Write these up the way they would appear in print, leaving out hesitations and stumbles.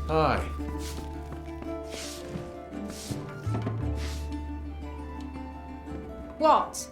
Hi. What?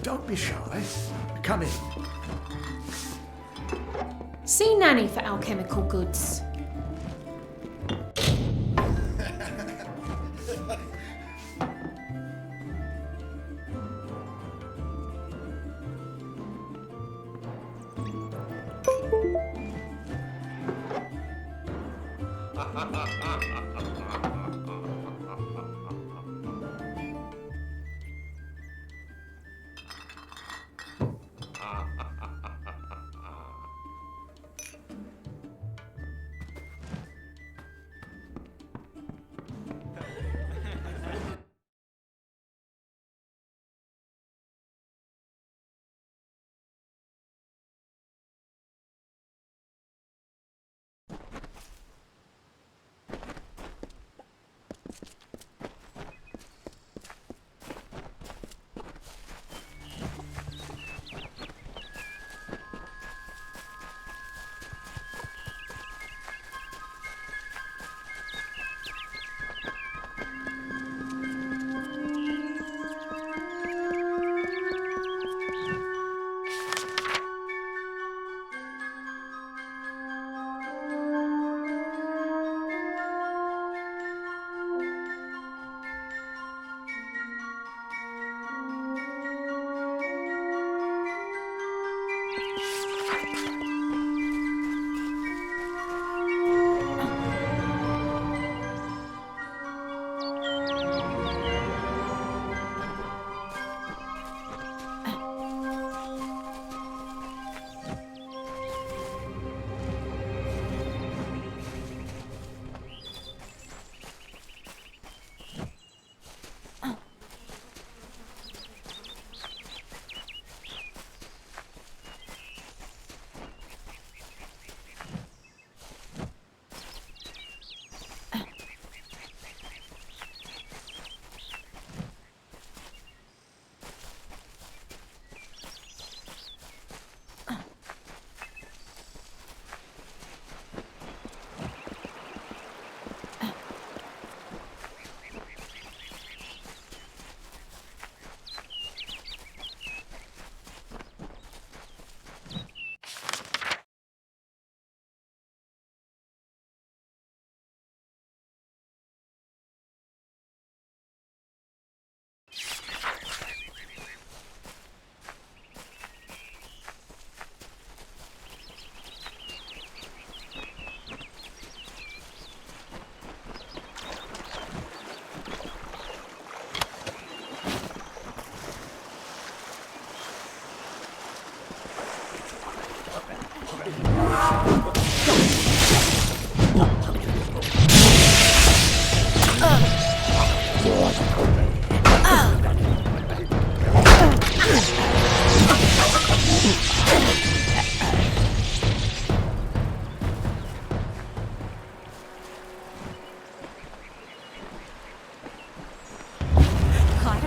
Don't be shy. Come in. See Nanny for alchemical goods.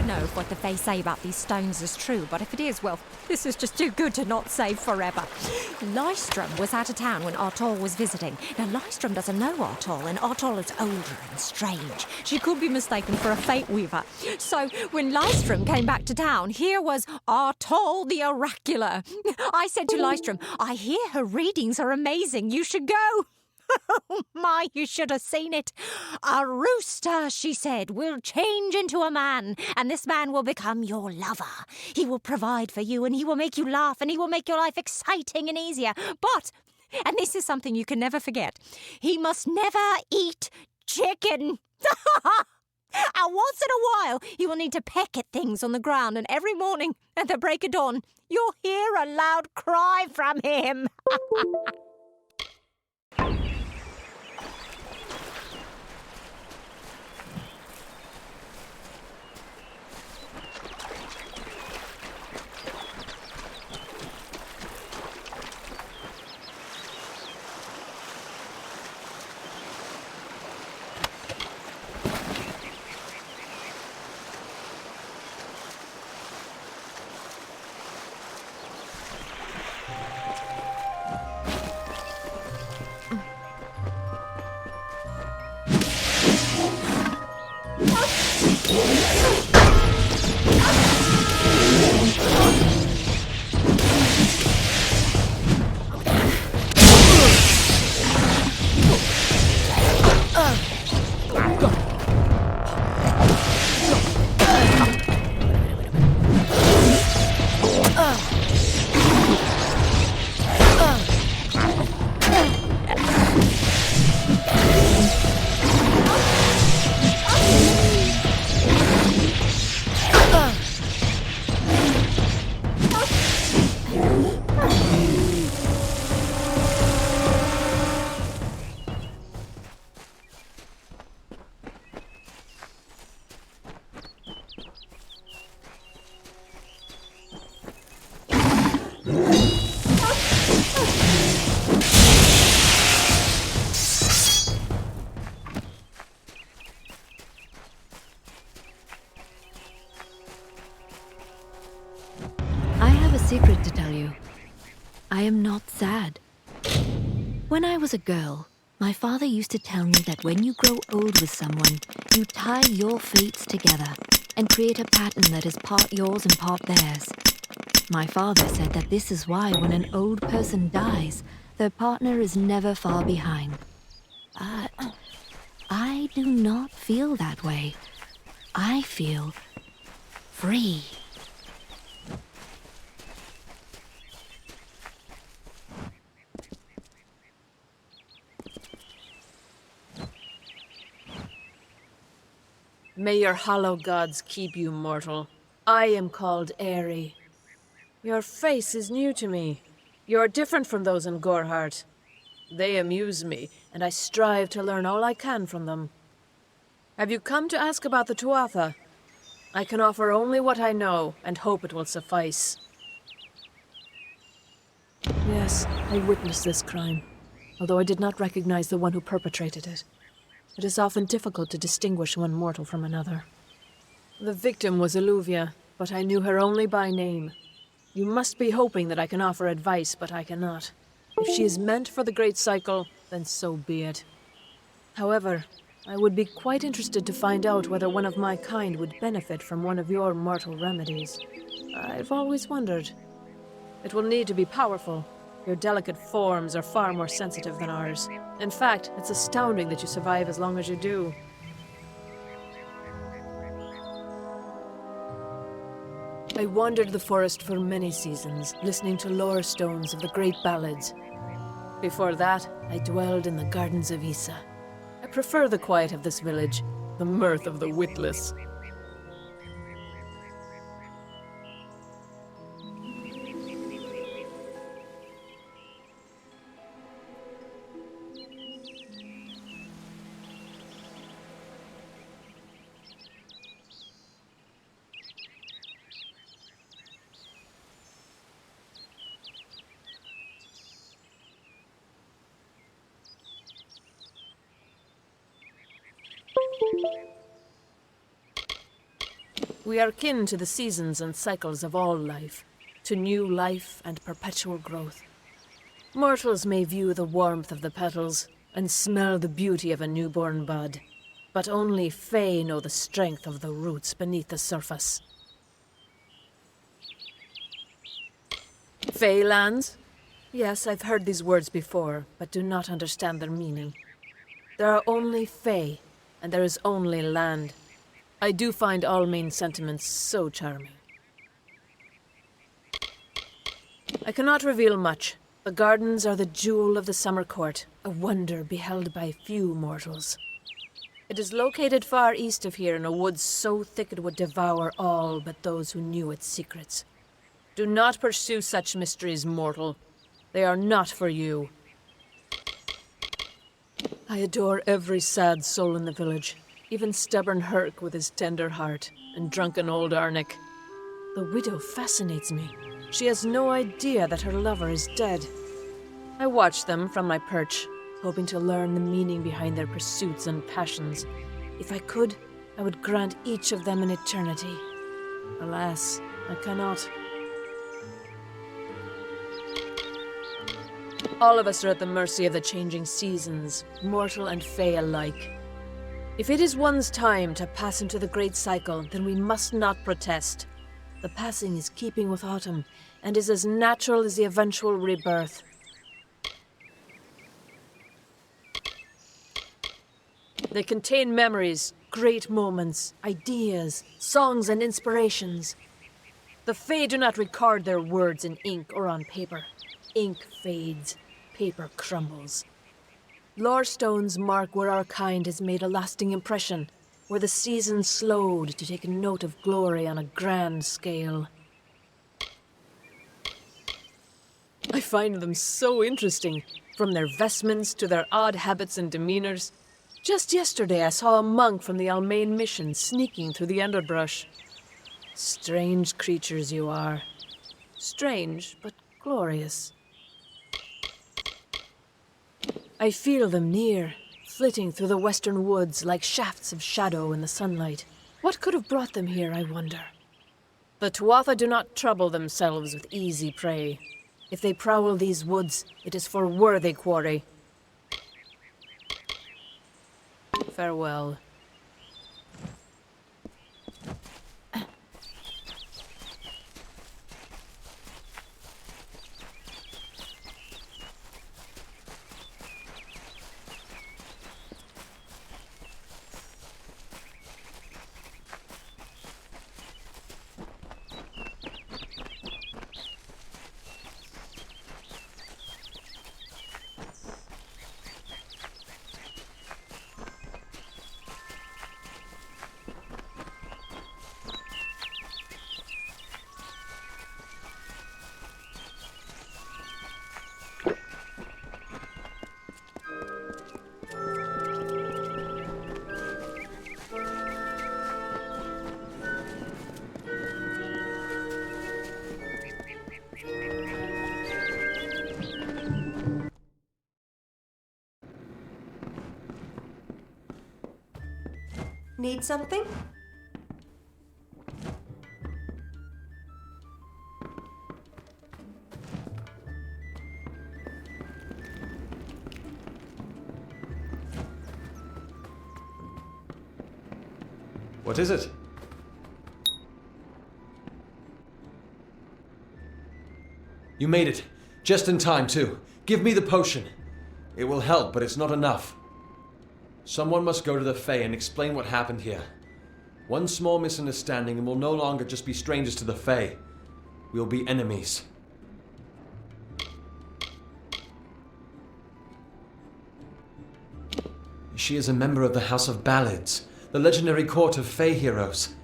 know if what the Fae say about these stones is true, but if it is, well, this is just too good to not say forever. Lystrom was out of town when Artol was visiting. Now, Lystrom doesn't know Artol, and Artol is older and strange. She could be mistaken for a fate weaver. So, when Lystrom came back to town, here was Artol the Oracular. I said to Lystrom, I hear her readings are amazing. You should go. Oh my, you should have seen it. A rooster, she said, will change into a man, and this man will become your lover. He will provide for you, and he will make you laugh, and he will make your life exciting and easier. But, and this is something you can never forget, he must never eat chicken. And once in a while, he will need to peck at things on the ground, and every morning at the break of dawn, you'll hear a loud cry from him. I have a secret to tell you. I am not sad. When I was a girl, my father used to tell me that when you grow old with someone, you tie your fates together and create a pattern that is part yours and part theirs. My father said that this is why when an old person dies, their partner is never far behind. But I do not feel that way. I feel free. May your hollow gods keep you mortal. I am called Aerie. Your face is new to me. You're different from those in Gorhart. They amuse me, and I strive to learn all I can from them. Have you come to ask about the Tuatha? I can offer only what I know, and hope it will suffice. Yes, I witnessed this crime, although I did not recognize the one who perpetrated it. It is often difficult to distinguish one mortal from another. The victim was Illuvia, but I knew her only by name. You must be hoping that I can offer advice, but I cannot. If she is meant for the Great Cycle, then so be it. However, I would be quite interested to find out whether one of my kind would benefit from one of your mortal remedies. I've always wondered. It will need to be powerful. Your delicate forms are far more sensitive than ours. In fact, it's astounding that you survive as long as you do. I wandered the forest for many seasons, listening to lore stones of the great ballads. Before that, I dwelled in the gardens of Issa. I prefer the quiet of this village, the mirth of the witless. We are kin to the seasons and cycles of all life, to new life and perpetual growth. Mortals may view the warmth of the petals and smell the beauty of a newborn bud, but only Fae know the strength of the roots beneath the surface. Fae lands? Yes, I've heard these words before, but do not understand their meaning. There are only Fae, and there is only land. I do find Almain's sentiments so charming. I cannot reveal much. The gardens are the jewel of the summer court, a wonder beheld by few mortals. It is located far east of here in a wood so thick it would devour all but those who knew its secrets. Do not pursue such mysteries, mortal. They are not for you. I adore every sad soul in the village, even stubborn Herc with his tender heart, and drunken old Arnick. The widow fascinates me. She has no idea that her lover is dead. I watch them from my perch, hoping to learn the meaning behind their pursuits and passions. If I could, I would grant each of them an eternity. Alas, I cannot. All of us are at the mercy of the changing seasons, mortal and Fae alike. If it is one's time to pass into the great cycle, then we must not protest. The passing is keeping with autumn, and is as natural as the eventual rebirth. They contain memories, great moments, ideas, songs, and inspirations. The Fae do not record their words in ink or on paper. Ink fades, paper crumbles. Lore stones mark where our kind has made a lasting impression, where the seasons slowed to take note of glory on a grand scale. I find them so interesting, from their vestments to their odd habits and demeanors. Just yesterday I saw a monk from the Almain mission sneaking through the underbrush. Strange creatures you are. Strange, but glorious. I feel them near, flitting through the western woods like shafts of shadow in the sunlight. What could have brought them here, I wonder? The Tuatha do not trouble themselves with easy prey. If they prowl these woods, it is for worthy quarry. Farewell. Need something? What is it? You made it. Just in time, too. Give me the potion. It will help, but it's not enough. Someone must go to the Fae and explain what happened here. One small misunderstanding and we'll no longer just be strangers to the Fae. We'll be enemies. She is a member of the House of Ballads, the legendary court of Fae heroes.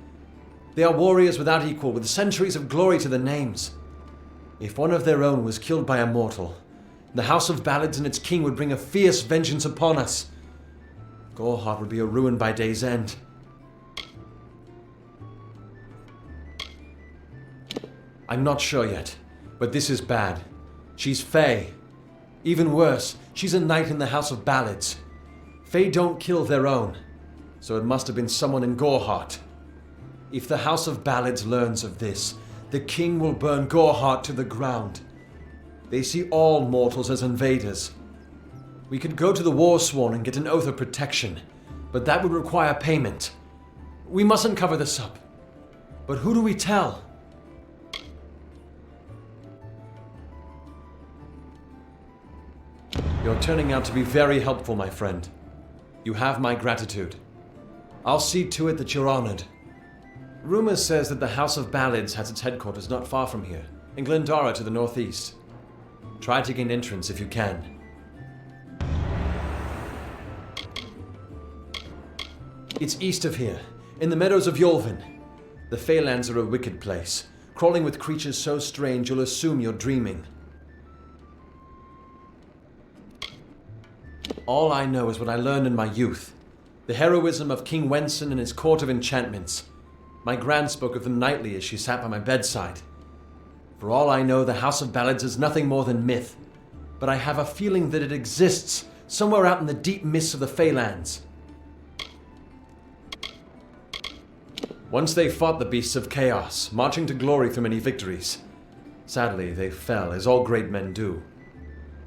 They are warriors without equal, with centuries of glory to their names. If one of their own was killed by a mortal, the House of Ballads and its king would bring a fierce vengeance upon us. Gorhart would be a ruin by day's end. I'm not sure yet, but this is bad. She's Fae. Even worse, she's a knight in the House of Ballads. Fae don't kill their own, so it must have been someone in Gorhart. If the House of Ballads learns of this, the king will burn Goreheart to the ground. They see all mortals as invaders. We could go to the Warsworn and get an oath of protection, but that would require payment. We mustn't cover this up. But who do we tell? You're turning out to be very helpful, my friend. You have my gratitude. I'll see to it that you're honored. Rumor says that the House of Ballads has its headquarters not far from here, in Glendara to the northeast. Try to gain entrance if you can. It's east of here, in the meadows of Yolvin. The Feylands are a wicked place, crawling with creatures so strange you'll assume you're dreaming. All I know is what I learned in my youth. The heroism of King Wenson and his court of enchantments. My gran spoke of them nightly as she sat by my bedside. For all I know, the House of Ballads is nothing more than myth. But I have a feeling that it exists somewhere out in the deep mists of the Feylands. Once they fought the beasts of chaos, marching to glory through many victories. Sadly, they fell, as all great men do.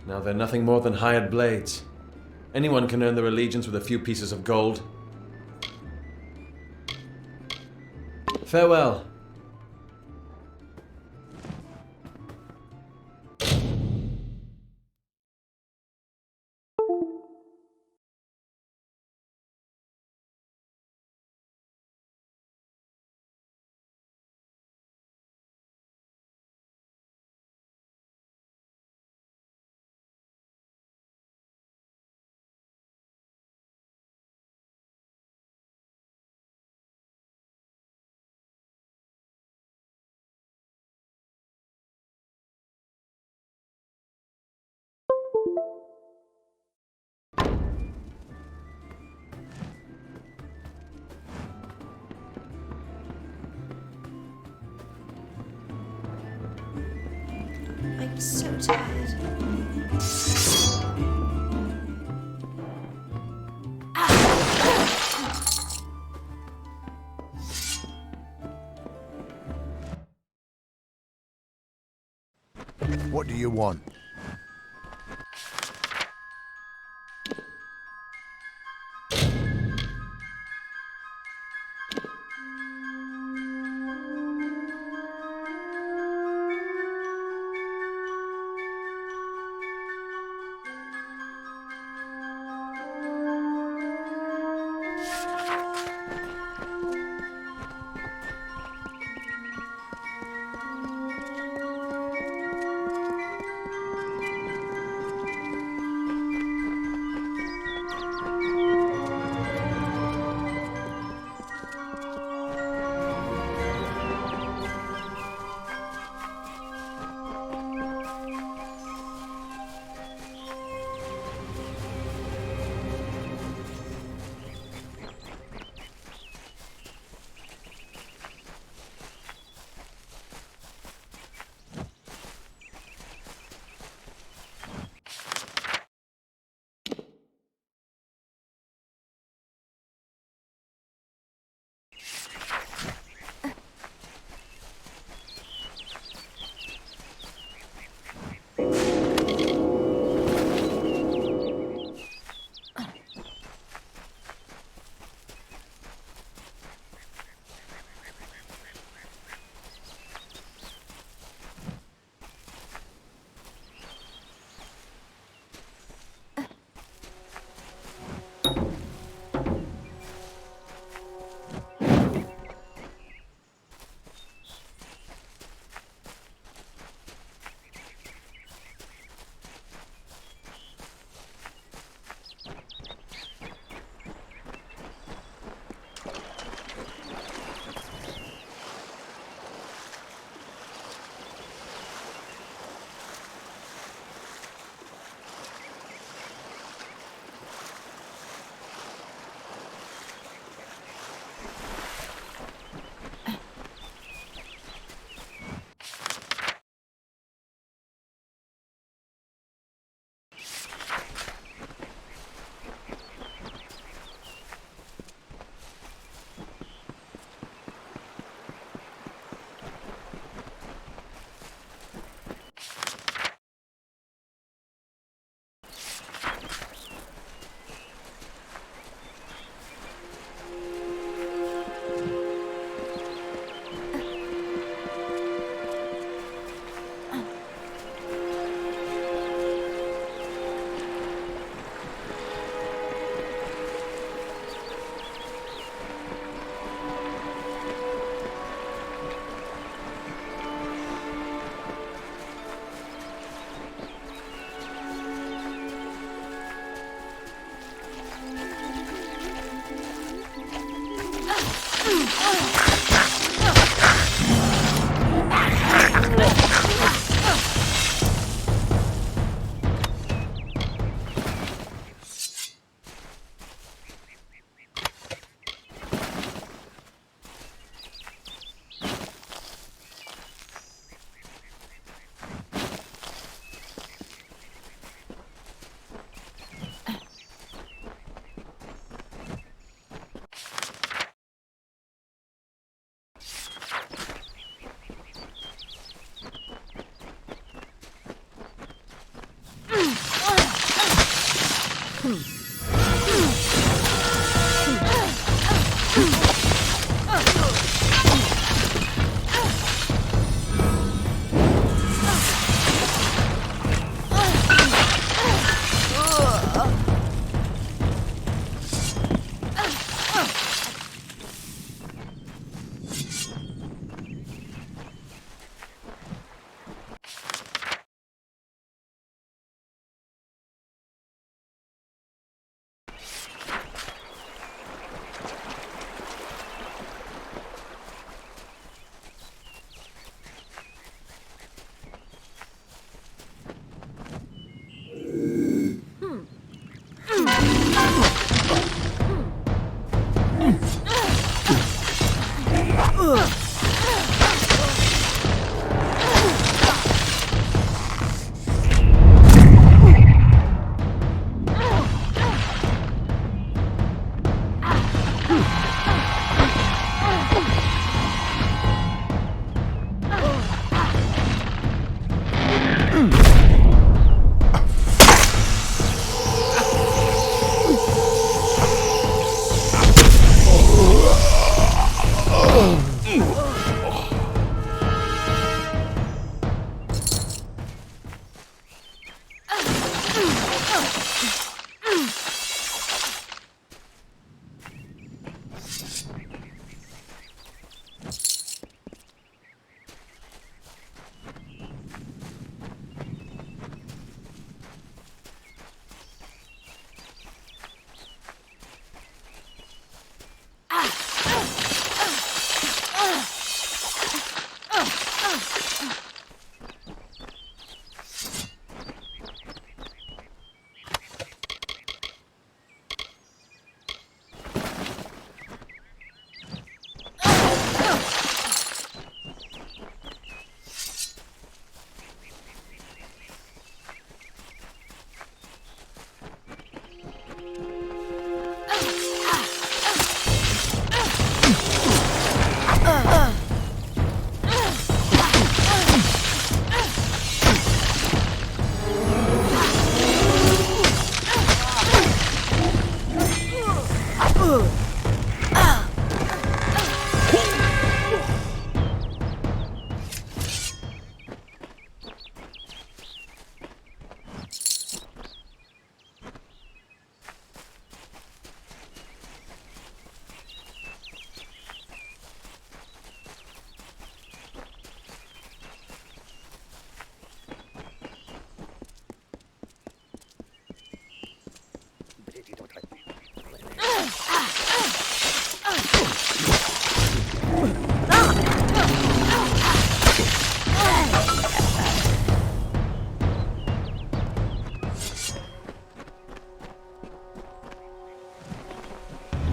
Now they're nothing more than hired blades. Anyone can earn their allegiance with a few pieces of gold. Farewell. I'm so tired. What do you want?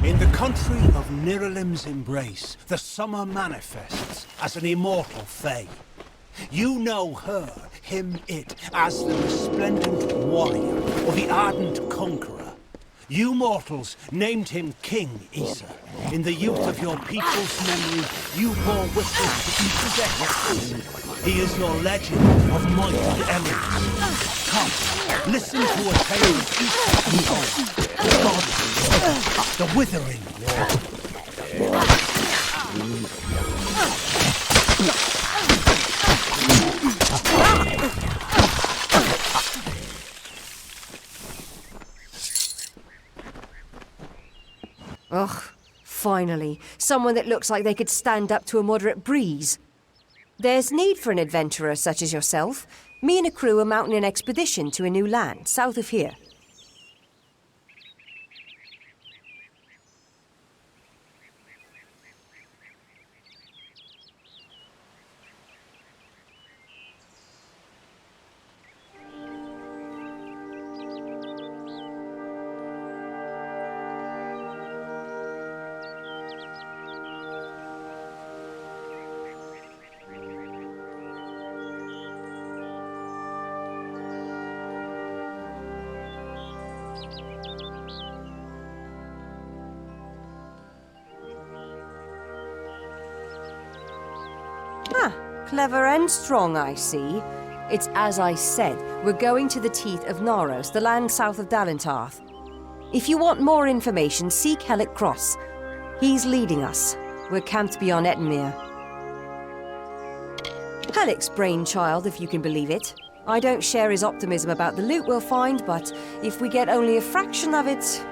In the country of Niralim's embrace, the summer manifests as an immortal fae. You know her, him, it, as the resplendent warrior, or the ardent conqueror. You mortals named him King Issa. In the youth of your people's memory, you bore witness to each death. He is your legend of might and eminence. Come, listen to a tale of Issa and God, the Withering War. Ugh, finally. Someone that looks like they could stand up to a moderate breeze. There's need for an adventurer such as yourself. Me and a crew are mounting an expedition to a new land, south of here. Clever and strong, I see. It's as I said, we're going to the teeth of Naros, the land south of Dalentarth. If you want more information, seek Hellick Cross. He's leading us. We're camped beyond Ettenmere. Hellick's brainchild, if you can believe it. I don't share his optimism about the loot we'll find, but if we get only a fraction of it...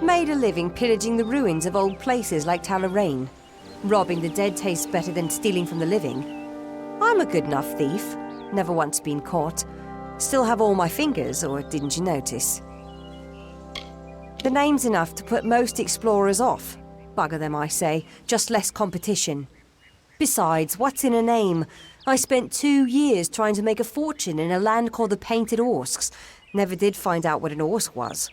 Made a living pillaging the ruins of old places like Talarain. Robbing the dead tastes better than stealing from the living. I'm a good enough thief. Never once been caught. Still have all my fingers, or didn't you notice? The name's enough to put most explorers off. Bugger them, I say. Just less competition. Besides, what's in a name? I spent 2 years trying to make a fortune in a land called the Painted Orsks. Never did find out what an Orsk was.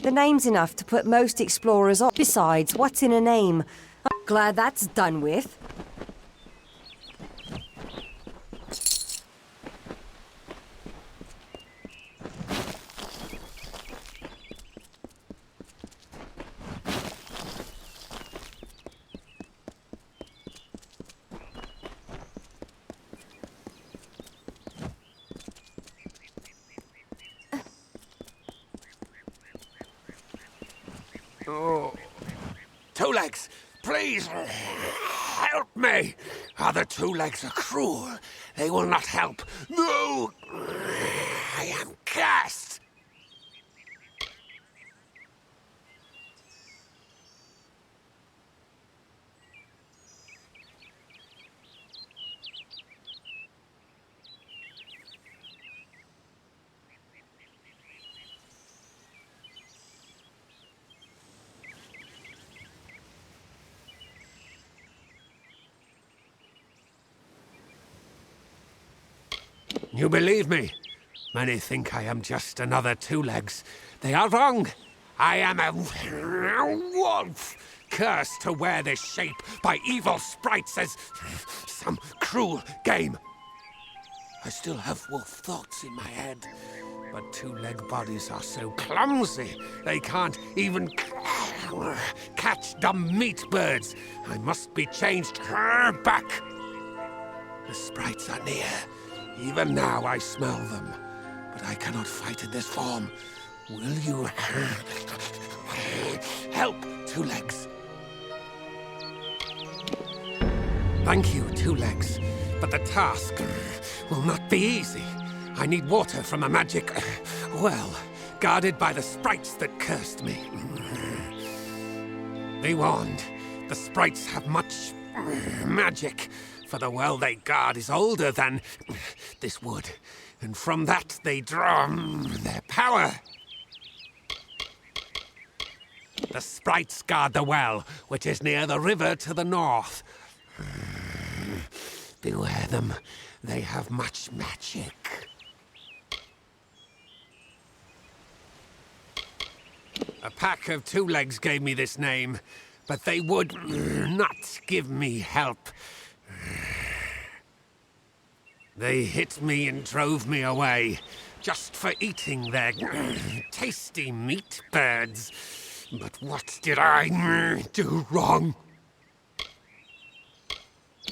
The name's enough to put most explorers off. Besides, what's in a name? I'm glad that's done with. Oh. Two Legs, please help me. Other Two Legs are cruel. They will not help. No! I am cursed. You believe me? Many think I am just another Two Legs. They are wrong. I am a wolf, cursed to wear this shape by evil sprites as some cruel game. I still have wolf thoughts in my head, but two-leg bodies are so clumsy they can't even catch dumb meat birds. I must be changed back. The sprites are near. Even now I smell them, but I cannot fight in this form. Will you help, Two Legs? Thank you, Two Legs, but the task will not be easy. I need water from a magic well, guarded by the sprites that cursed me. Be warned, the sprites have much magic. For the well they guard is older than this wood, and from that they draw their power. The sprites guard the well, which is near the river to the north. Beware them, they have much magic. A pack of Two Legs gave me this name, but they would not give me help. They hit me and drove me away, just for eating their tasty meat birds. But what did I do wrong?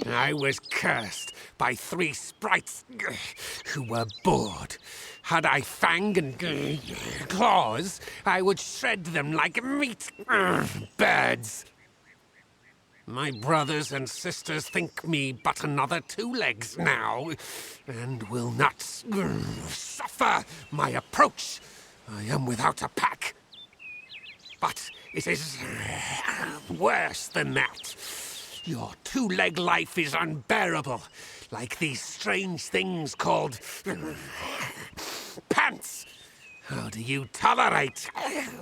I was cursed by 3 sprites who were bored. Had I fang and claws, I would shred them like meat birds. My brothers and sisters think me but another Two Legs now, and will not suffer my approach. I am without a pack. But it is worse than that. Your two-leg life is unbearable, like these strange things called pants. How do you tolerate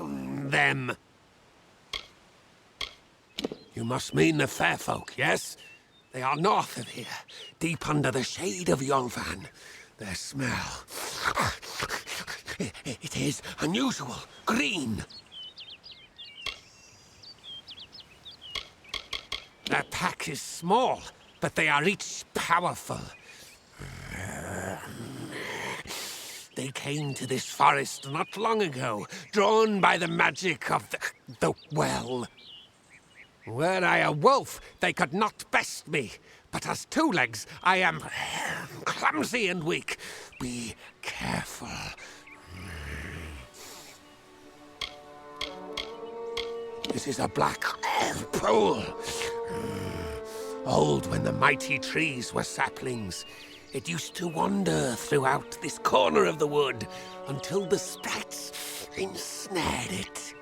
them? You must mean the fair folk, yes? They are north of here, deep under the shade of Yolvan. Their smell... it is unusual, green. Their pack is small, but they are each powerful. They came to this forest not long ago, drawn by the magic of the well. Were I a wolf, they could not best me. But as Two Legs, I am clumsy and weak. Be careful. This is a black pool. Old when the mighty trees were saplings. It used to wander throughout this corner of the wood until the sprites ensnared it.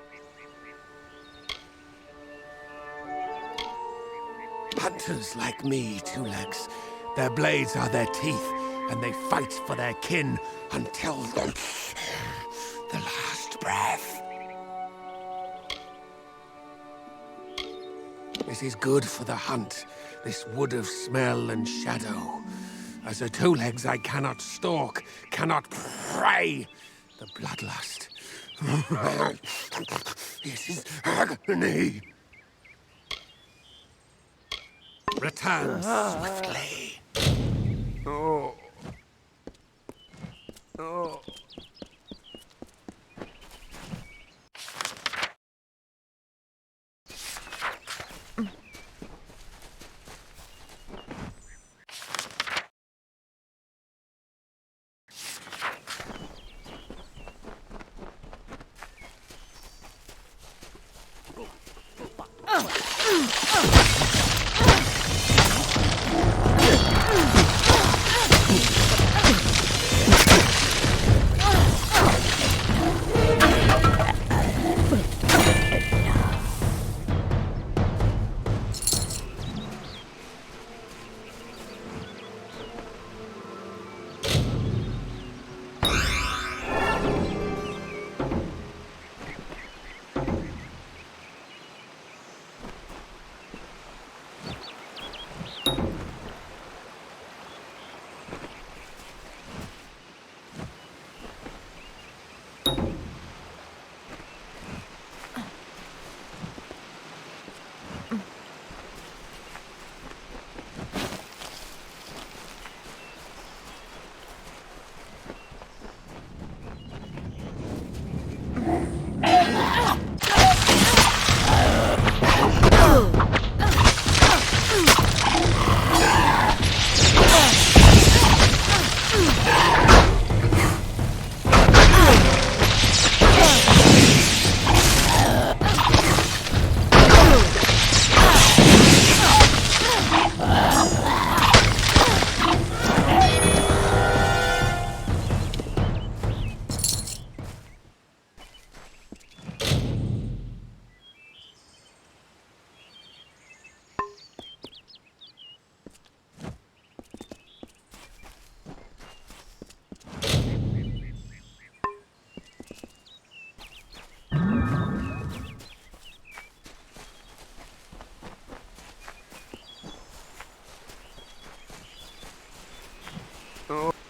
Hunters like me, Two Legs. Their blades are their teeth, and they fight for their kin until the last breath. This is good for the hunt, this wood of smell and shadow. As a Two Legs, I cannot stalk, cannot prey. The bloodlust This is agony. Return swiftly. Oh. Oh.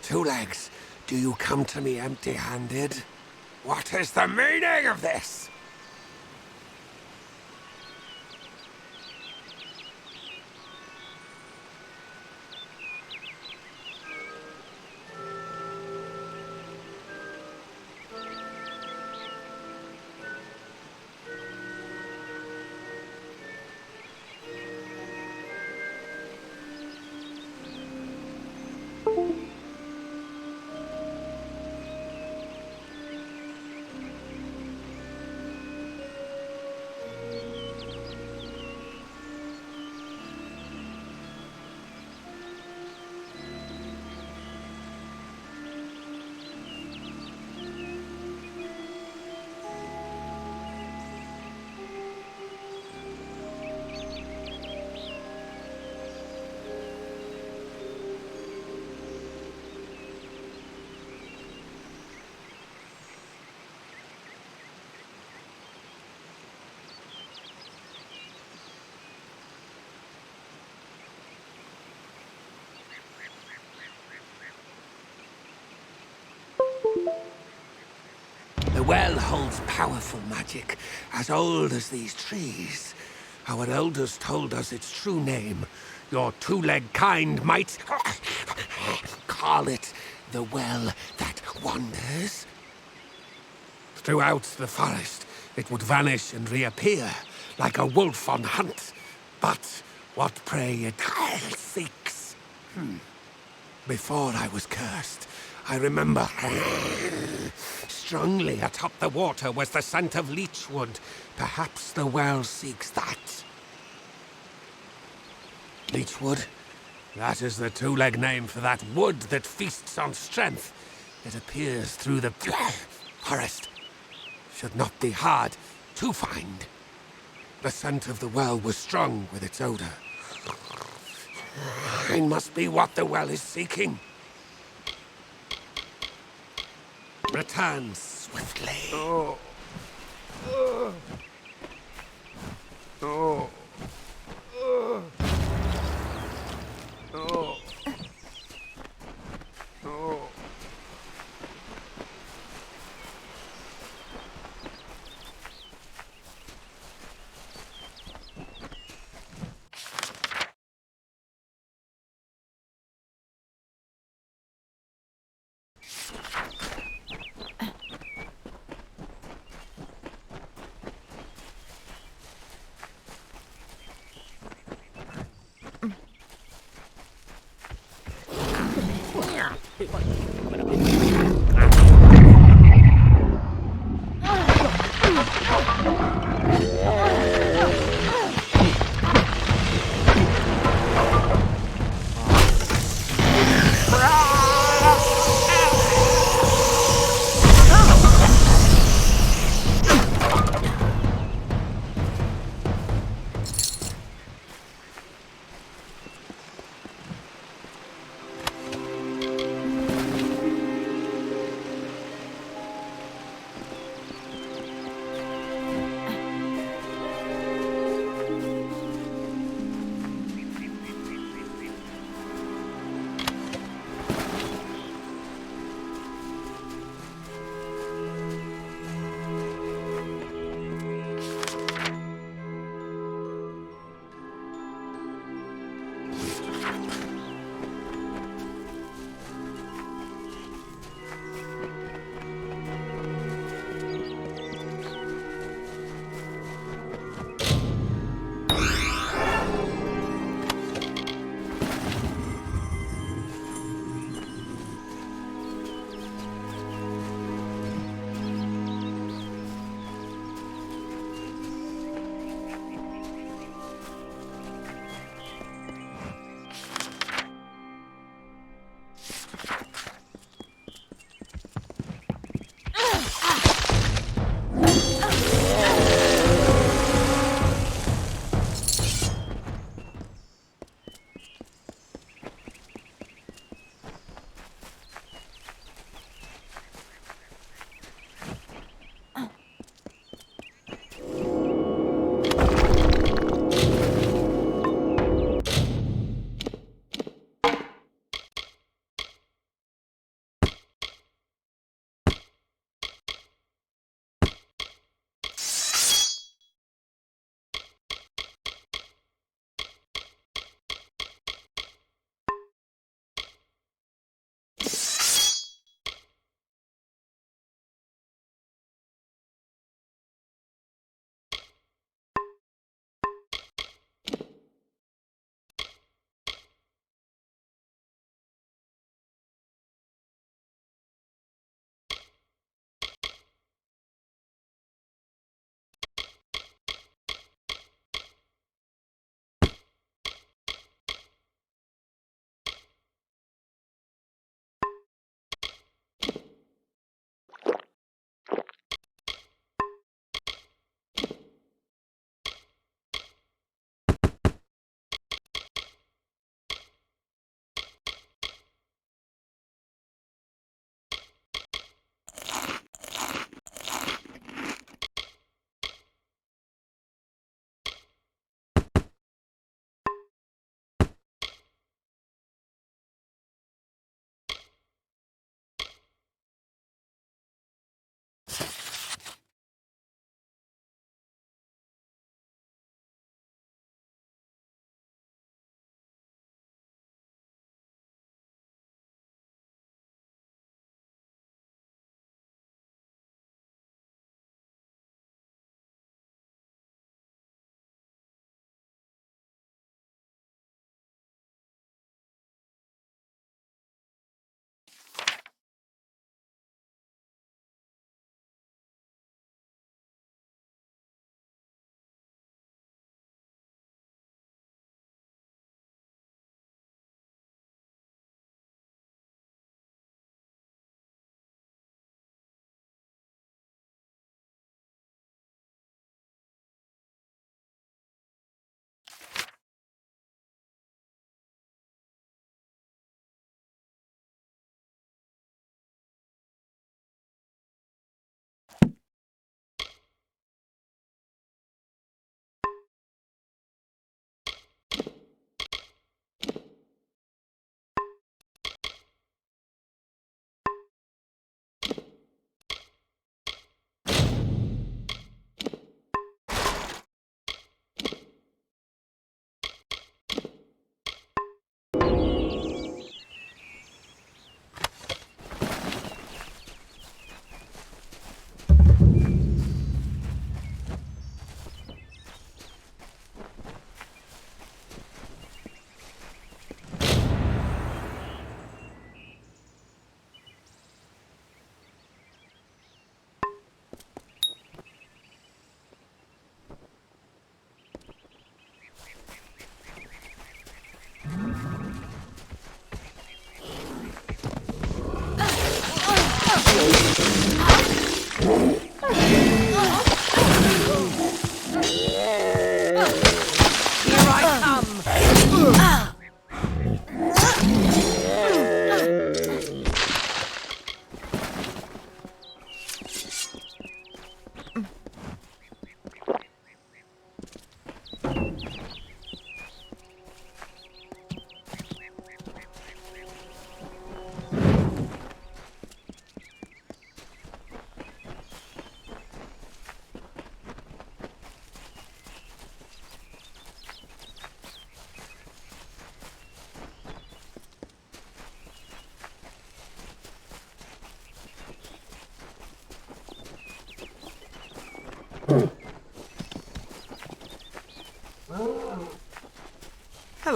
Two Legs, do you come to me empty-handed? What is the meaning of this? The well holds powerful magic, as old as these trees. Our elders told us its true name. Your two-legged kind might call it the Well That Wanders. Throughout the forest, it would vanish and reappear, like a wolf on hunt. But what prey it seeks. Before I was cursed, I remember strongly atop the water was the scent of leechwood. Perhaps the well seeks that. Leechwood? That is the two-leg name for that wood that feasts on strength. It appears through the forest. Should not be hard to find. The scent of the well was strong with its odor. It must be what the well is seeking. Return swiftly. Oh. Oh. Oh. Oh. Oh. Oh.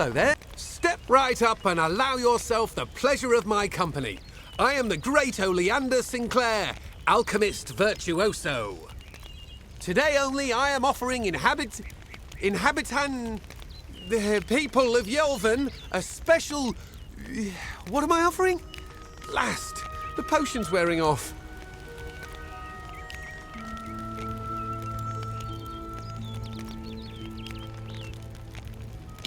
Hello there. Step right up and allow yourself the pleasure of my company. I am the great Oleander Sinclair, alchemist virtuoso. Today only I am offering the people of Yelvan a special... What am I offering? Blast! The potion's wearing off.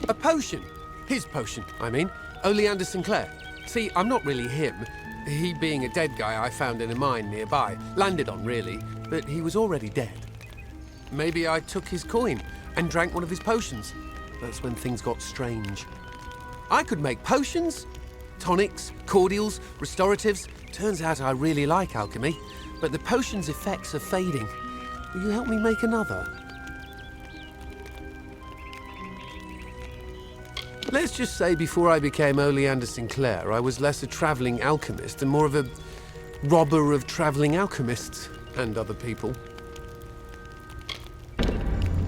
A potion. His potion, I mean. Oleander Sinclair. See, I'm not really him. He being a dead guy I found in a mine nearby. Landed on, really. But he was already dead. Maybe I took his coin and drank one of his potions. That's when things got strange. I could make potions, tonics, cordials, restoratives. Turns out I really like alchemy. But the potion's effects are fading. Will you help me make another? Let's just say before I became Oleander Sinclair, I was less a travelling alchemist and more of a robber of travelling alchemists and other people.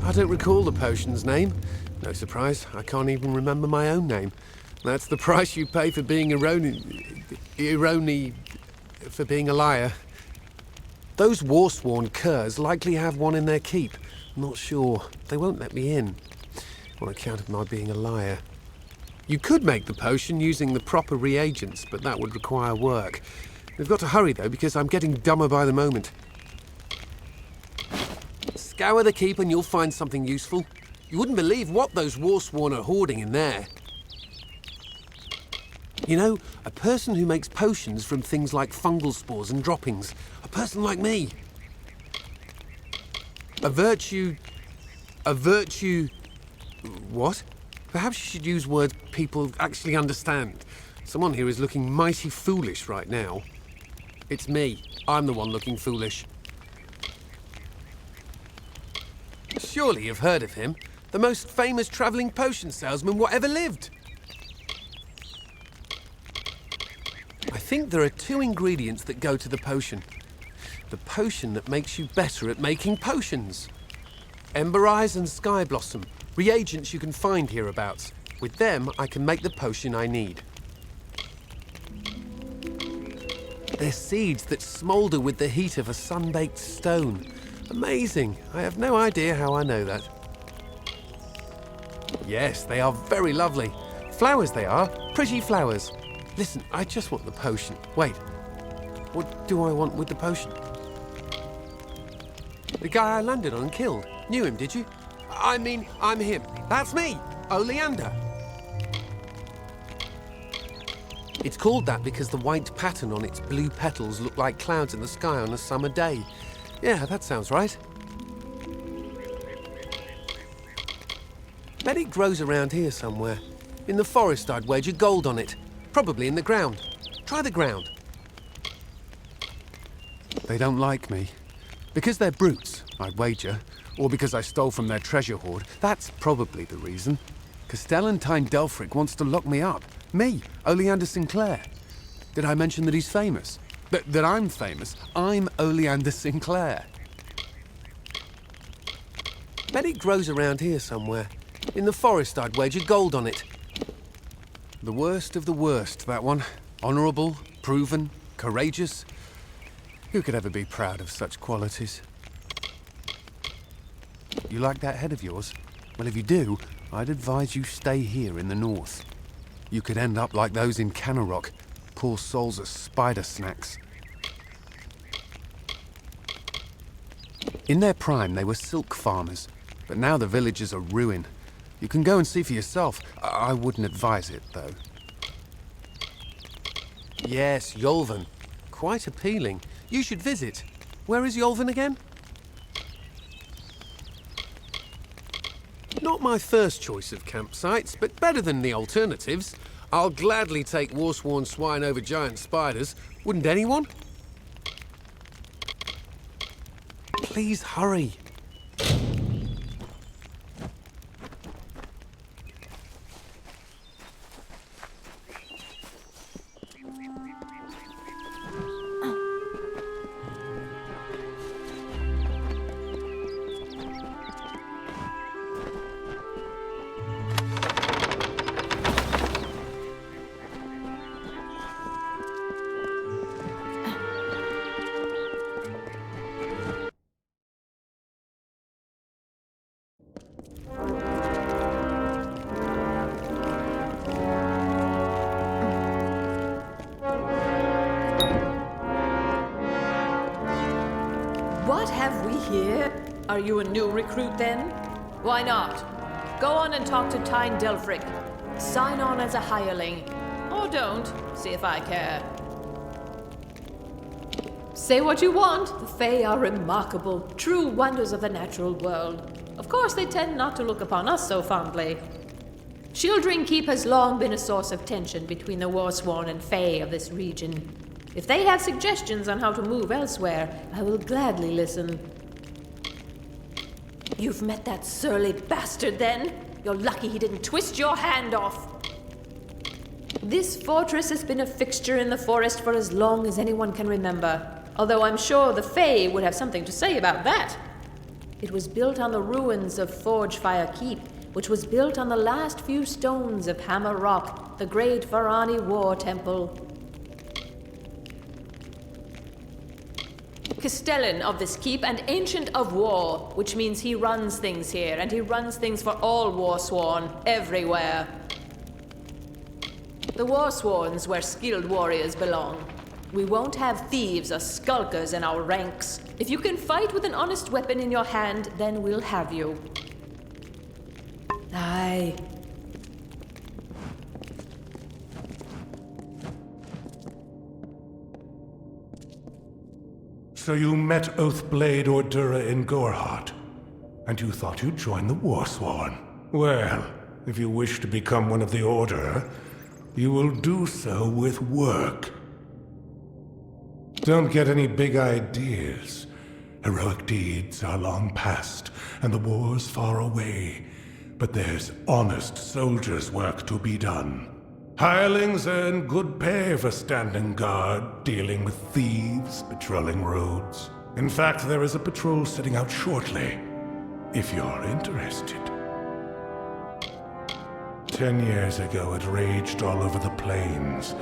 I don't recall the potion's name. No surprise, I can't even remember my own name. That's the price you pay for being for being a liar. Those war-sworn curs likely have one in their keep. I'm not sure. They won't let me in on account of my being a liar. You could make the potion using the proper reagents, but that would require work. We've got to hurry, though, because I'm getting dumber by the moment. Scour the keep and you'll find something useful. You wouldn't believe what those Warsworn are hoarding in there. You know, a person who makes potions from things like fungal spores and droppings. A person like me. A virtue... What? Perhaps you should use words people actually understand. Someone here is looking mighty foolish right now. It's me. I'm the one looking foolish. Surely you've heard of him. The most famous travelling potion salesman whatever lived. I think there are two ingredients that go to the potion. The potion that makes you better at making potions. Ember Eyes and Sky Blossom. Reagents you can find hereabouts. With them, I can make the potion I need. They're seeds that smoulder with the heat of a sun-baked stone. Amazing. I have no idea how I know that. Yes, they are very lovely. Flowers they are. Pretty flowers. Listen, I just want the potion. Wait. What do I want with the potion? The guy I landed on and killed. Knew him, did you? I mean, I'm him. That's me, Oleander. It's called that because the white pattern on its blue petals look like clouds in the sky on a summer day. Yeah, that sounds right. Bet it grows around here somewhere. In the forest, I'd wager gold on it. Probably in the ground. Try the ground. They don't like me. Because they're brutes, I'd wager. Or because I stole from their treasure hoard. That's probably the reason. Castellantine Delphric wants to lock me up. Me, Oleander Sinclair. Did I mention that he's famous? That I'm famous? I'm Oleander Sinclair. Bet it grows around here somewhere. In the forest, I'd wager gold on it. The worst of the worst, that one. Honourable, proven, courageous. Who could ever be proud of such qualities? You like that head of yours? Well, if you do, I'd advise you stay here in the north. You could end up like those in Canarok. Poor souls are spider snacks. In their prime, they were silk farmers, but now the villages are ruin. You can go and see for yourself. I wouldn't advise it, though. Yes, Yolvan. Quite appealing. You should visit. Where is Yolvan again? Not my first choice of campsites, but better than the alternatives. I'll gladly take Warsworn swine over giant spiders. Wouldn't anyone? Please hurry. What have we here? Are you a new recruit then? Why not? Go on and talk to Tyne Delfric. Sign on as a hireling. Or don't. See if I care. Say what you want. The Fae are remarkable, true wonders of the natural world. Of course, they tend not to look upon us so fondly. Shieldring Keep has long been a source of tension between the Warsworn and Fae of this region. If they have suggestions on how to move elsewhere, I will gladly listen. You've met that surly bastard, then? You're lucky he didn't twist your hand off. This fortress has been a fixture in the forest for as long as anyone can remember, although I'm sure the Fae would have something to say about that. It was built on the ruins of Forgefire Keep, which was built on the last few stones of Hammer Rock, the great Varani War Temple. Castellan of this keep and Ancient of War, which means he runs things here, and he runs things for all Warsworn, everywhere. The Warsworn's where skilled warriors belong. We won't have thieves or skulkers in our ranks. If you can fight with an honest weapon in your hand, then we'll have you. Aye. So you met Oathblade Ordura in Gorhart, and you thought you'd join the Warsworn. Well, if you wish to become one of the Order, you will do so with work. Don't get any big ideas. Heroic deeds are long past, and the war's far away. But there's honest soldiers' work to be done. Hirelings earn good pay for standing guard, dealing with thieves, patrolling roads. In fact, there is a patrol setting out shortly, if you're interested. 10 years ago, it raged all over the plains,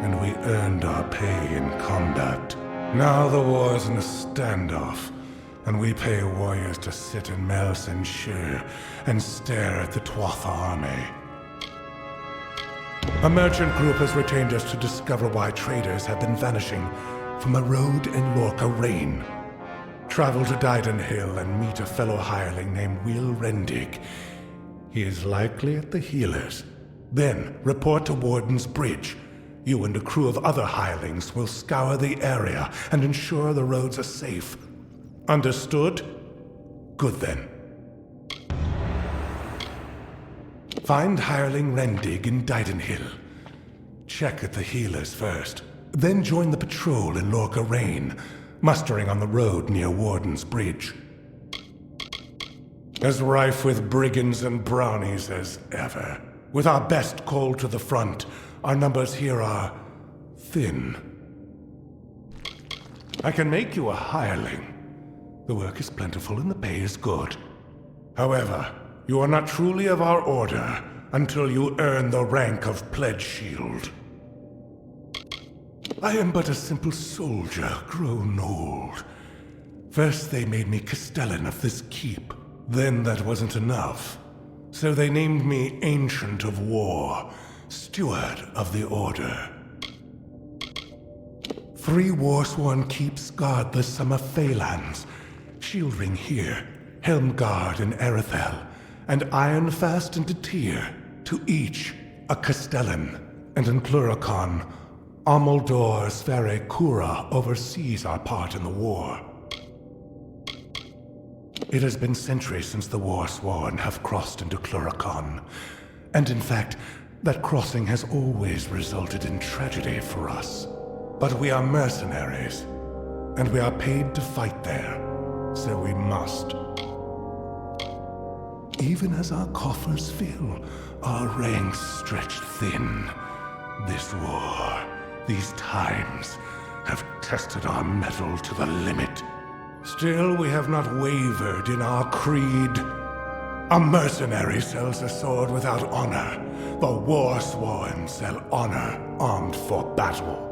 and we earned our pay in combat. Now the war's in a standoff, and we pay warriors to sit in Melsenshire and stare at the Tuatha army. A merchant group has retained us to discover why traders have been vanishing from a road in Lorca Rain. Travel to Didenhill and meet a fellow hireling named Will Rendig. He is likely at the healers. Then report to Warden's Bridge. You and a crew of other hirelings will scour the area and ensure the roads are safe. Understood? Good then. Find hireling Rendig in Didenhill. Check at the healers first. Then join the patrol in Lorca Rain, mustering on the road near Warden's Bridge. As rife with brigands and brownies as ever. With our best called to the front, our numbers here are thin. I can make you a hireling. The work is plentiful and the pay is good. However, you are not truly of our order until you earn the rank of Pledge Shield. I am but a simple soldier, grown old. First they made me Castellan of this keep. Then that wasn't enough. So they named me Ancient of War, Steward of the Order. 3 Warsworn keeps guard the Summer Phalanx. Shieldring here, Helmguard in Erethel, and Ironfast and Detir, to each a Castellan, and in Pluricon, Amalur Sverre Kura oversees our part in the war. It has been centuries since the Warsworn have crossed into Pluricon, and in fact, that crossing has always resulted in tragedy for us. But we are mercenaries, and we are paid to fight there, so we must. Even as our coffers fill, our ranks stretch thin. This war, these times, have tested our mettle to the limit. Still, we have not wavered in our creed. A mercenary sells a sword without honor. The Warsworn sell honor armed for battle.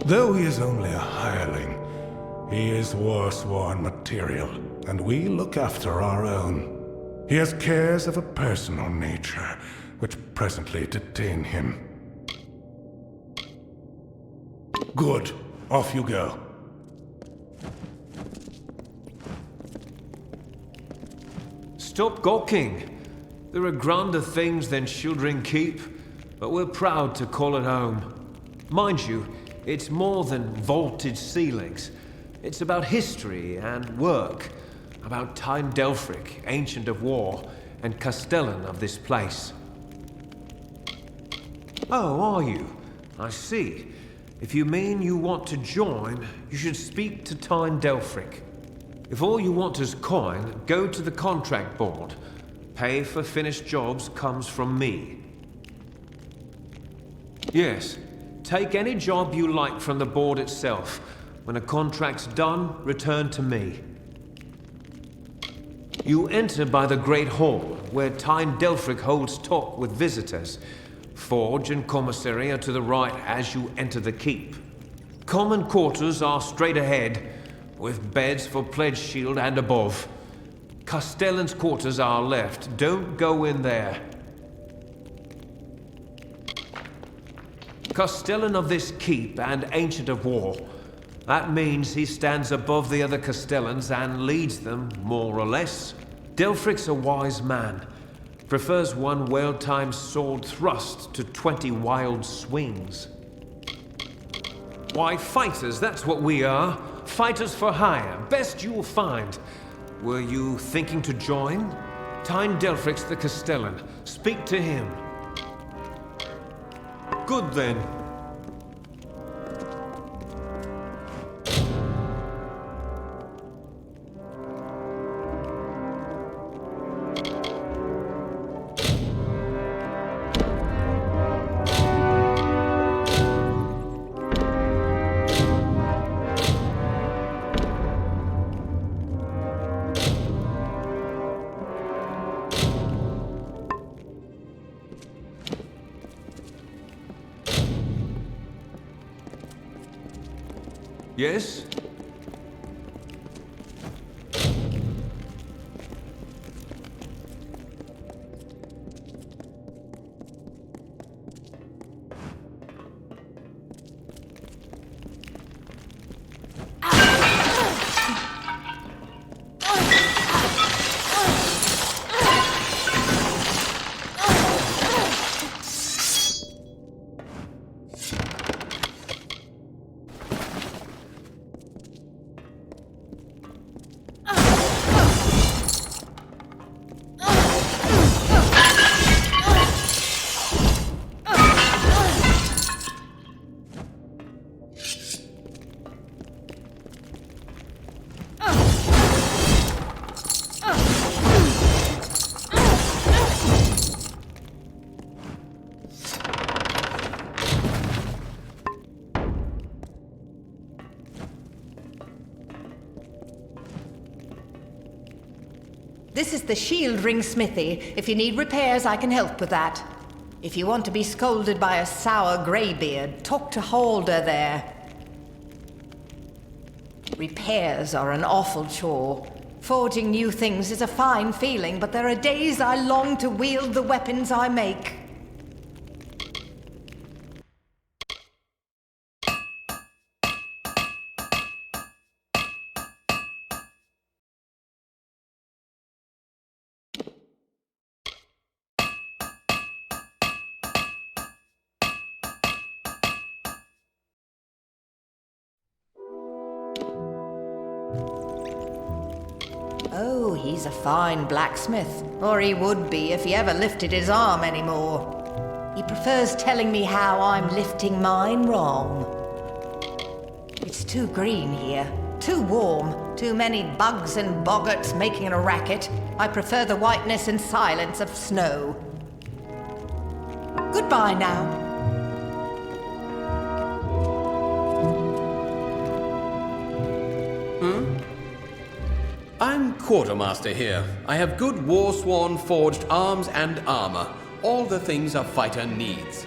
Though he is only a hireling, he is Warsworn material, and we look after our own. He has cares of a personal nature, which presently detain him. Good. Off you go. Stop gawking. There are grander things than Shieldring Keep, but we're proud to call it home. Mind you, it's more than vaulted ceilings. It's about history and work, about Tyne Delphric, Ancient of War, and Castellan of this place. Oh, are you? I see. If you mean you want to join, you should speak to Tyne Delphric. If all you want is coin, go to the contract board. Pay for finished jobs comes from me. Yes, take any job you like from the board itself. When a contract's done, return to me. You enter by the Great Hall, where Tyne Delphric holds talk with visitors. Forge and commissary are to the right as you enter the keep. Common quarters are straight ahead, with beds for Pledge Shield and above. Castellan's quarters are left. Don't go in there. Castellan of this keep and Ancient of War. That means he stands above the other Castellans and leads them, more or less. Delphric's a wise man. Prefers one well-timed sword thrust to 20 wild swings. Why, fighters, that's what we are. Fighters for hire. Best you'll find. Were you thinking to join? Tyne Delphric's the Castellan. Speak to him. Good then. Yes? This is the Shield Ring Smithy. If you need repairs, I can help with that. If you want to be scolded by a sour greybeard, talk to Halder there. Repairs are an awful chore. Forging new things is a fine feeling, but there are days I long to wield the weapons I make. Oh, he's a fine blacksmith. Or he would be if he ever lifted his arm anymore. He prefers telling me how I'm lifting mine wrong. It's too green here. Too warm. Too many bugs and boggarts making a racket. I prefer the whiteness and silence of snow. Goodbye now. I'm quartermaster here. I have good war-sworn forged arms and armor. All the things a fighter needs.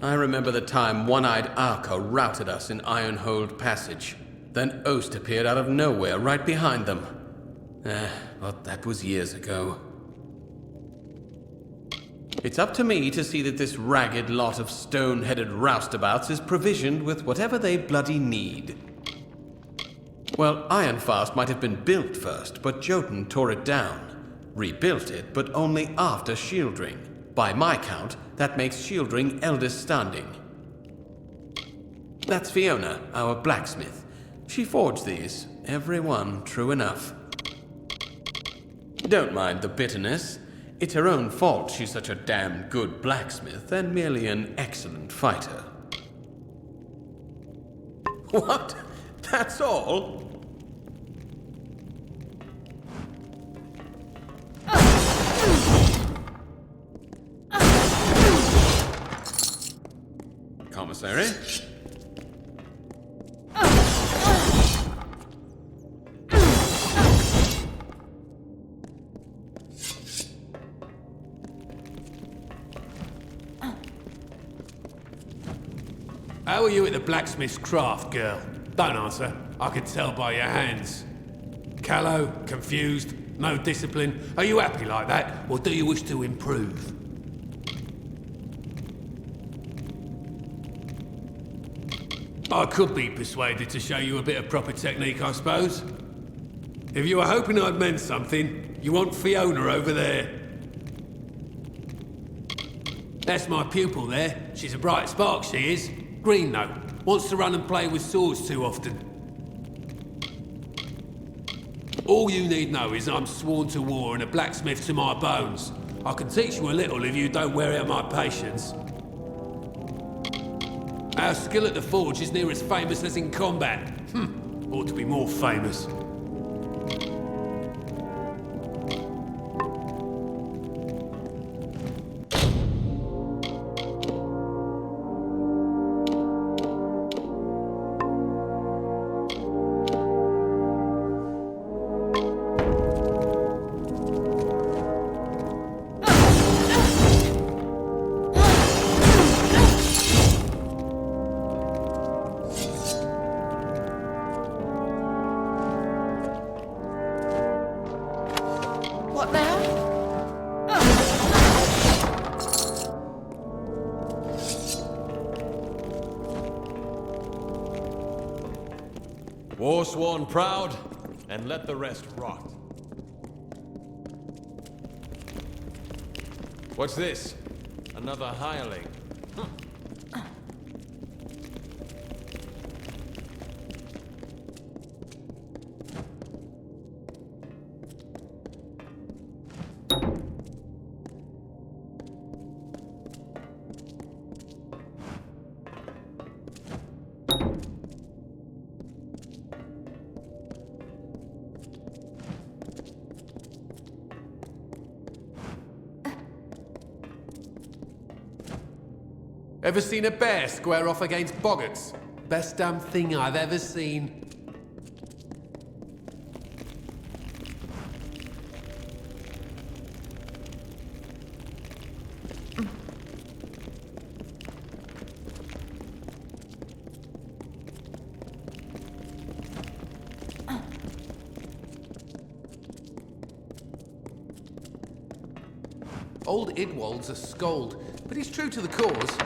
I remember the time One-Eyed Arco routed us in Ironhold Passage. Then Ost appeared out of nowhere right behind them. But that was years ago. It's up to me to see that this ragged lot of stone-headed roustabouts is provisioned with whatever they bloody need. Well, Ironfast might have been built first, but Jotun tore it down. Rebuilt it, but only after Shieldring. By my count, that makes Shieldring eldest standing. That's Fiona, our blacksmith. She forged these, every one true enough. Don't mind the bitterness. It's her own fault she's such a damn good blacksmith and merely an excellent fighter. What? That's all? Commissary? How are you at the blacksmith's craft, girl? Don't answer. I can tell by your hands. Callow, confused, no discipline. Are you happy like that, or do you wish to improve? I could be persuaded to show you a bit of proper technique, I suppose. If you were hoping I'd meant something, you want Fiona over there. That's my pupil there. She's a bright spark, she is. Green, though. Wants to run and play with swords too often. All you need know is I'm sworn to war and a blacksmith to my bones. I can teach you a little if you don't wear out my patience. Our skill at the forge is near as famous as in combat. Ought to be more famous. What now? Warsworn proud, and let the rest rot. What's this? Another hireling. Ever seen a bear square off against boggarts? Best damn thing I've ever seen. Old Idwald's a scold, but he's true to the cause.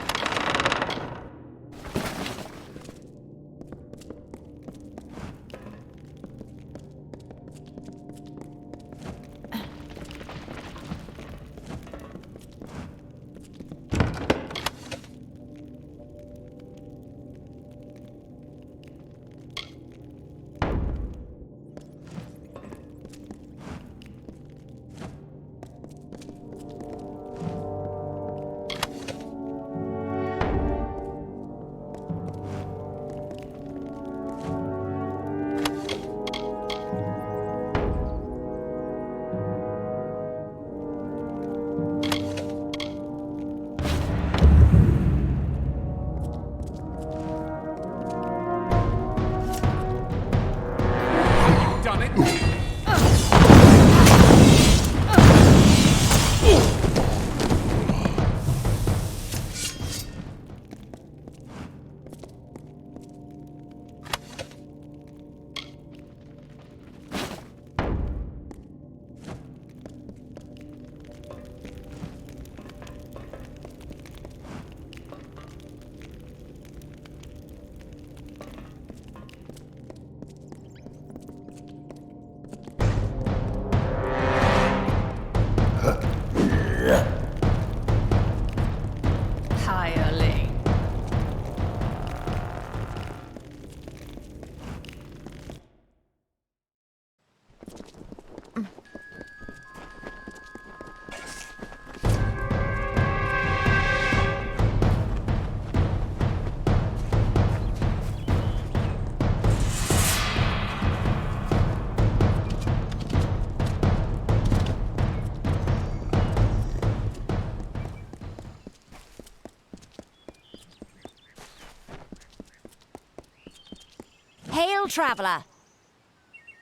Hail, traveller!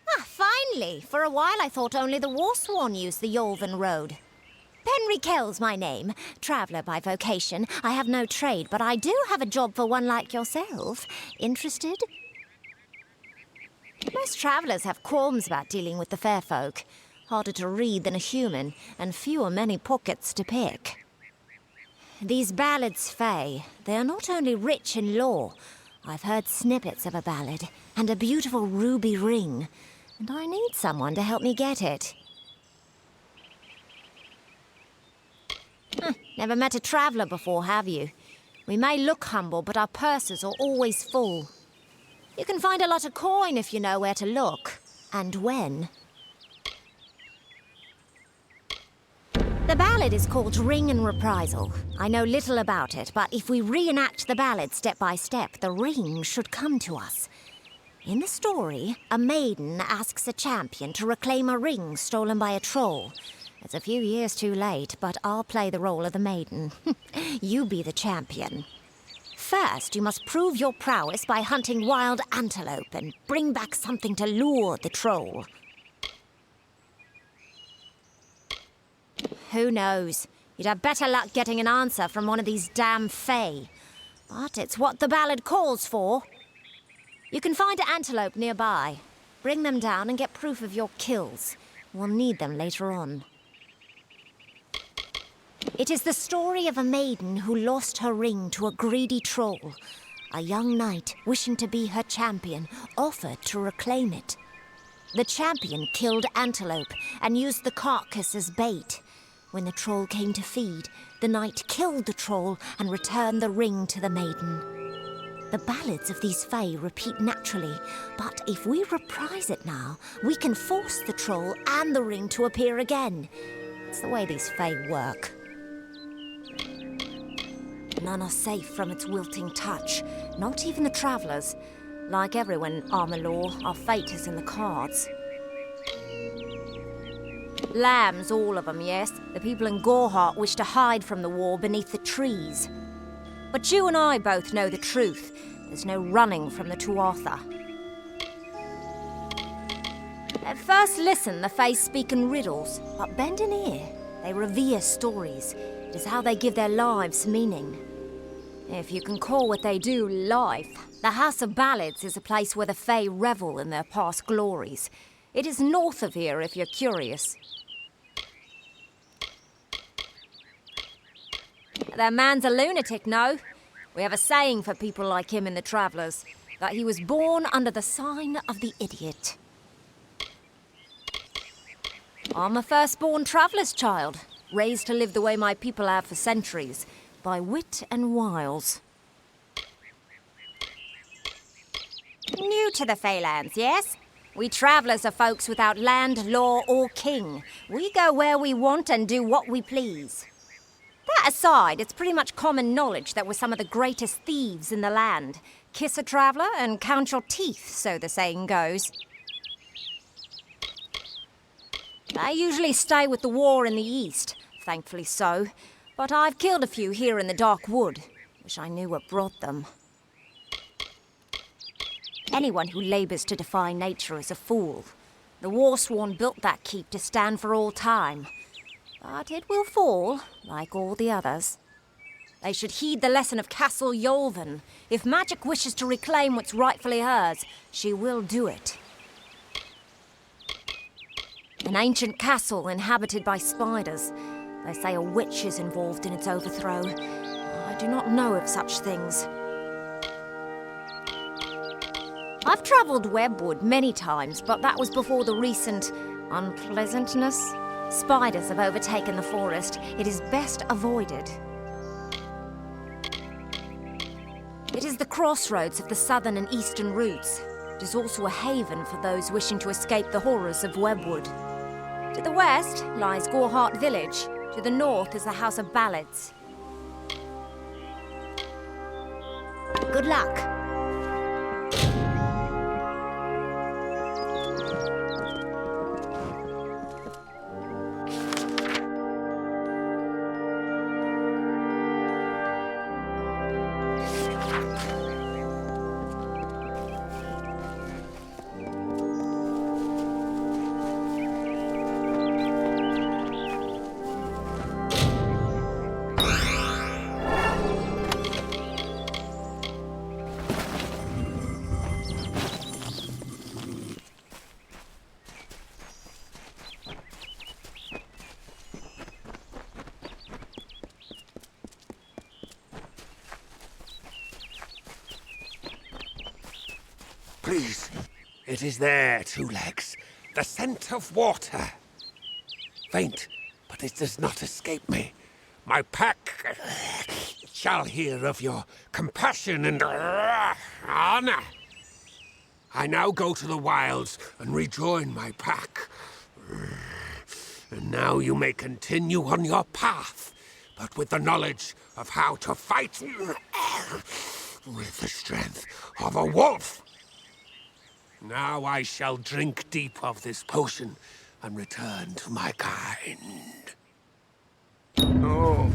Ah, finally! For a while I thought only the Warsworn used the Yolven Road. Penry Kell's my name, traveller by vocation. I have no trade, but I do have a job for one like yourself. Interested? Most travellers have qualms about dealing with the fair folk. Harder to read than a human, and fewer many pockets to pick. These ballads, Fae, they are not only rich in lore. I've heard snippets of a ballad, and a beautiful ruby ring, and I need someone to help me get it. Never met a traveller before, have you? We may look humble, but our purses are always full. You can find a lot of coin if you know where to look, and when. The ballad is called Ring and Reprisal. I know little about it, but if we reenact the ballad step by step, the ring should come to us. In the story, a maiden asks a champion to reclaim a ring stolen by a troll. It's a few years too late, but I'll play the role of the maiden. You be the champion. First, you must prove your prowess by hunting wild antelope and bring back something to lure the troll. Who knows? You'd have better luck getting an answer from one of these damn Fae. But it's what the ballad calls for. You can find antelope nearby. Bring them down and get proof of your kills. We'll need them later on. It is the story of a maiden who lost her ring to a greedy troll. A young knight, wishing to be her champion, offered to reclaim it. The champion killed antelope and used the carcass as bait. When the troll came to feed, the knight killed the troll and returned the ring to the maiden. The ballads of these Fae repeat naturally, but if we reprise it now, we can force the troll and the ring to appear again. It's the way these Fae work. None are safe from its wilting touch, not even the travellers. Like everyone in Amalur, our fate is in the cards. Lambs, all of them, yes. The people in Gorhart wish to hide from the war beneath the trees. But you and I both know the truth. There's no running from the Tuatha. At first listen, the Fae speak in riddles, but bend an ear. They revere stories. It is how they give their lives meaning. If you can call what they do life, the House of Ballads is a place where the Fae revel in their past glories. It is north of here if you're curious. That man's a lunatic, no? We have a saying for people like him in the Travellers, that he was born under the sign of the idiot. I'm a firstborn traveller's child, raised to live the way my people have for centuries, by wit and wiles. New to the Feylands, yes? We travellers are folks without land, law, or king. We go where we want and do what we please. That aside, it's pretty much common knowledge that we're some of the greatest thieves in the land. Kiss a traveller and count your teeth, so the saying goes. I usually stay with the war in the east, thankfully so. But I've killed a few here in the Dark Wood. Wish I knew what brought them. Anyone who labours to defy nature is a fool. The Warsworn built that keep to stand for all time. But it will fall, like all the others. They should heed the lesson of Castle Yolven. If magic wishes to reclaim what's rightfully hers, she will do it. An ancient castle inhabited by spiders. They say a witch is involved in its overthrow. I do not know of such things. I've travelled Webwood many times, but that was before the recent unpleasantness. Spiders have overtaken the forest. It is best avoided. It is the crossroads of the southern and eastern routes. It is also a haven for those wishing to escape the horrors of Webwood. To the west lies Gorhart village. To the north is the House of Ballads. Good luck. Please. It is there, Two Legs. The scent of water. Faint, but it does not escape me. My pack shall hear of your compassion and honor. I now go to the wilds and rejoin my pack. And now you may continue on your path, but with the knowledge of how to fight with the strength of a wolf. Now I shall drink deep of this potion and return to my kind. Oh.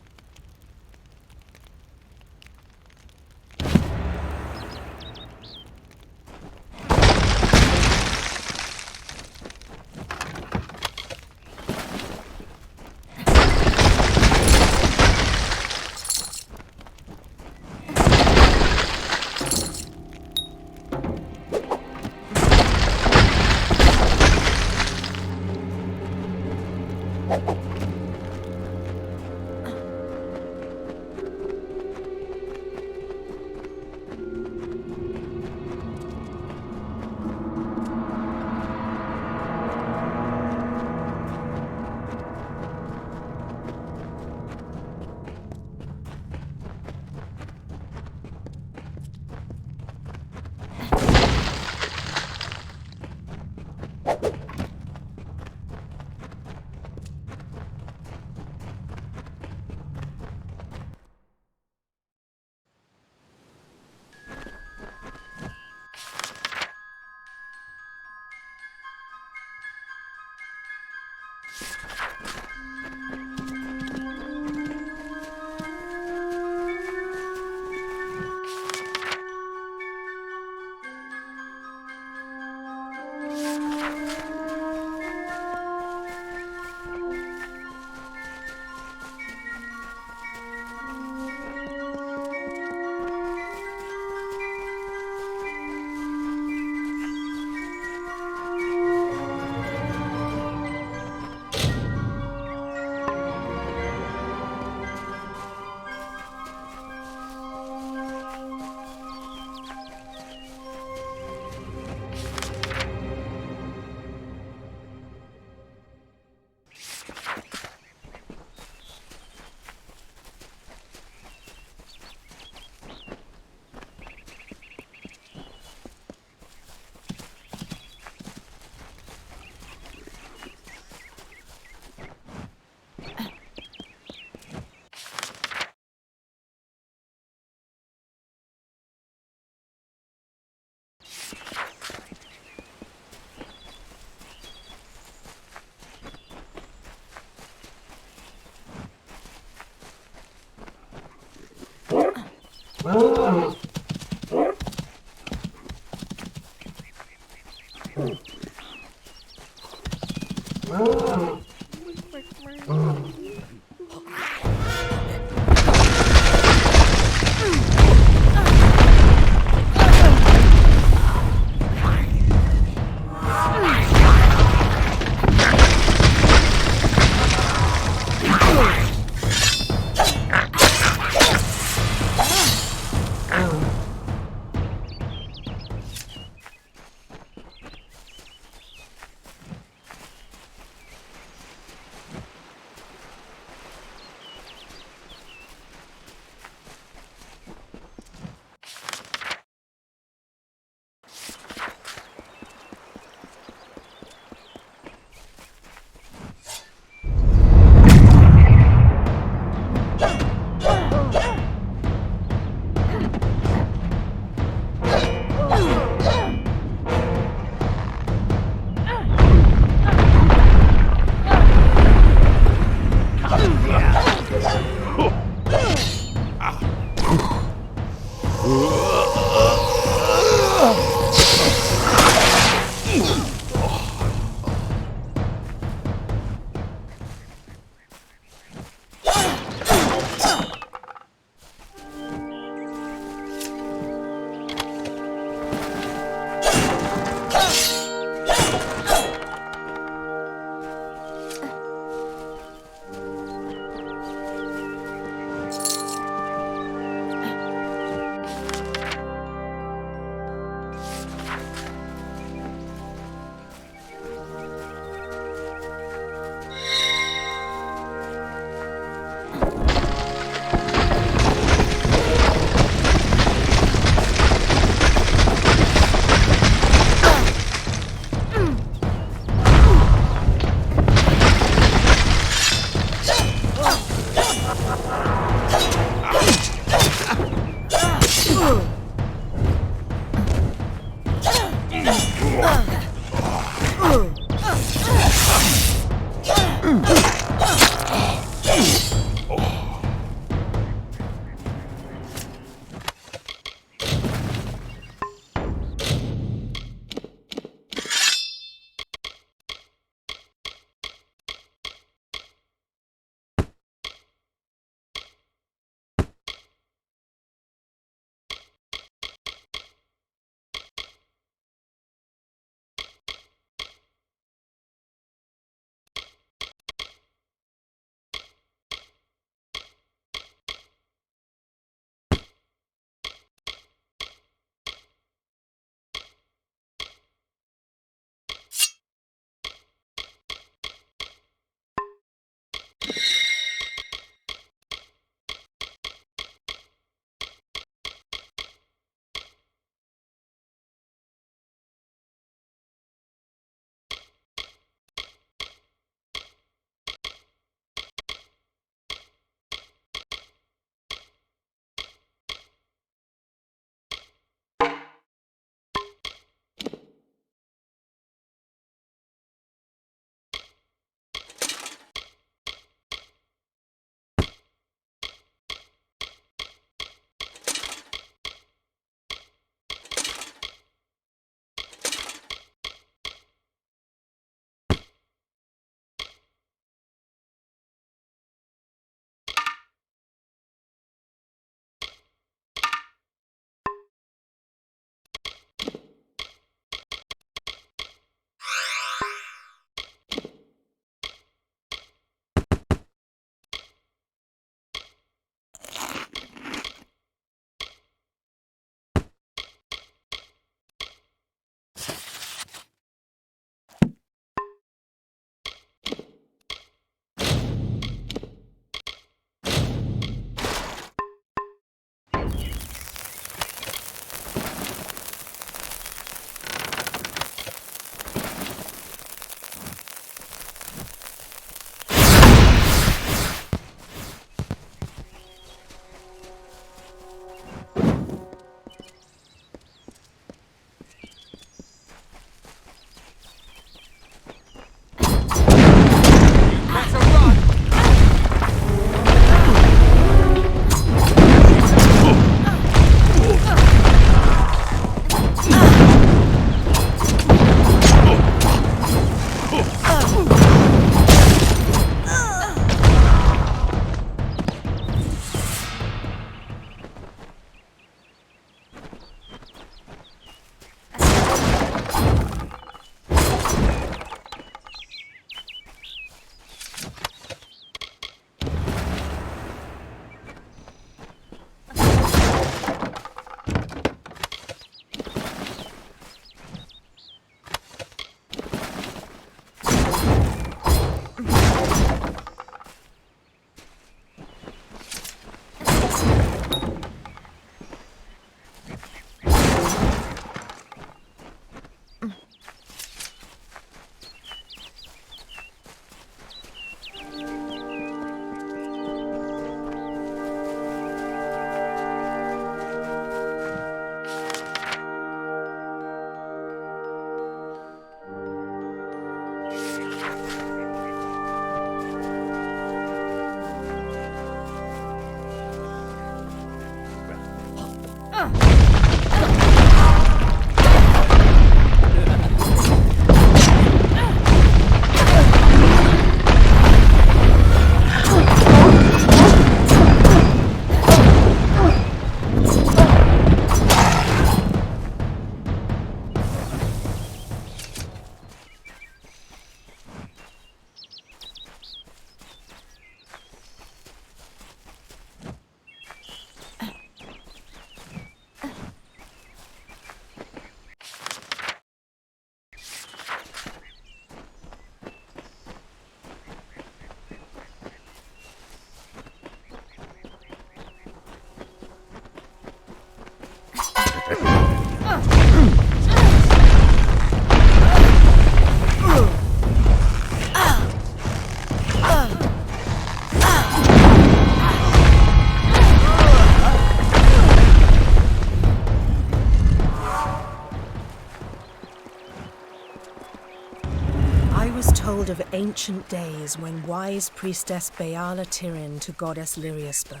Told of ancient days when wise priestess Beala Tirin to goddess Lyria spoke.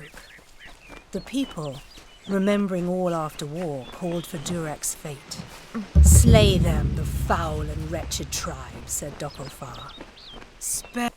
The people, remembering all after war, called for Durek's fate. Slay them, the foul and wretched tribe, said Dokofar. Spare